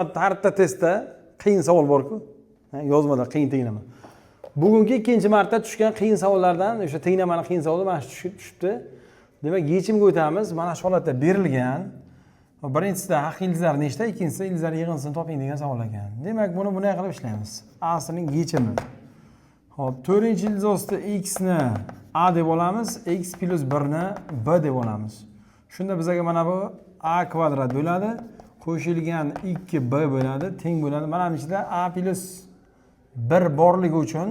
Tarixda testda qiyin savol bor-ku. Yozmada qiyin tenglama. Bugungi ikkinchi marta tushgan qiyin savollardan o'sha tenglamani qiyin savoli mana shu tushibdi. Demak, yechimga o'tamiz. Mana shu holatda berilgan. Birinchisida haqiqiy ildizlar nechta, ikkinchisida ildizlar yig'insini toping degan savol ekan. Demak, buni bunday qilib ishlaymiz. A'sining yechimi. Xo'p, 4-ildiz ostida x ni a deb olamiz, x plus 1 ni b deb olamiz. Shunda bizga mana bu a kvadrat bo'ladi. Qo'shilgan 2b bo'ladi, teng bo'ladi. Mana bu ichida a plus 1 borligi uchun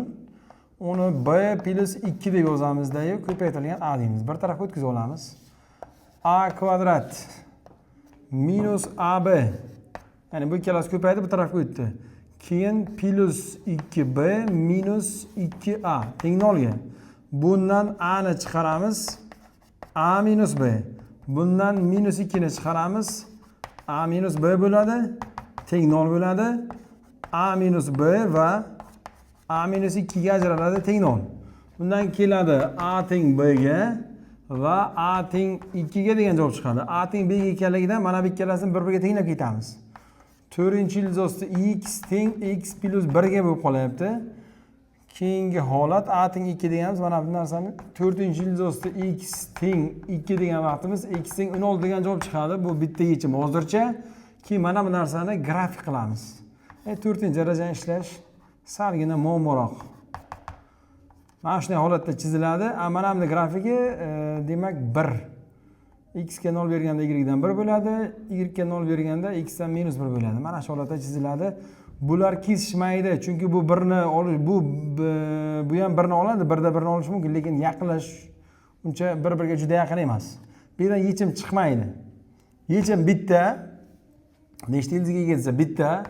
uni b plus 2 deb yozamizda-yu, ko'paytirilgan a deymiz. Bir tarafga o'tkazib olamiz. A kvadrat minus ab. Ya'ni bu ikkalasi ko'paydi, bu tarafga o'tdi. Keyin plus 2b minus 2a teng 0 ga. Bundan a ni chiqaramiz. A minus b. Bundan minus 2 ni chiqaramiz. A minus b bo'ladi, teng 0 bo'ladi. A minus b va a minus 2 ga ajraladi, teng 0. Bundan keladi a teng b ga va a teng 2 ga degan javob chiqadi. A teng b ga ekanligidan mana bu ikkalasini bir-biriga tenglab ketamiz. 4-ildiz ostida x teng x plus 1 ga bo'lib qolyapti. Keyingi holat a teng 2 deganmiz. Mana bu narsani 4-ildiz ostida x teng 2 degan vaqtimiz x teng 16 degan javob chiqadi. Bu bitta yechim hozircha. Keyin mana bu narsani grafik qilamiz. 4-darajani ishlash salgina muammoroq. Mana shunday holatda chiziladi. Mana bu grafiki demak 1. X ga 0 berganda y dan 1 bo'ladi, y ga 0 berganda x dan minus 1 bo'ladi. Mana shu holatda chiziladi. Bular kesishmaydi, chunki bu 1 ni olish, bu ham 1 ni oladi, 1 da 1 ni olish mumkin, lekin yaqinlash uncha bir-biriga juda yaqin emas. Bu yerdan yechim chiqmaydi. Yechim bitta. Nechta ildizga kelsa bitta.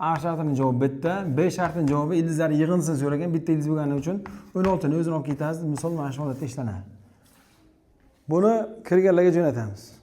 A shartining javobi bitta, B shartining javobi ildizlar yig'insini so'ragan, bitta ildiz bo'lgani uchun 16 ni o'zini olib ketasiz. Misol mana shu holatda ishlanadi. Buni kirganlarga jo'natamiz.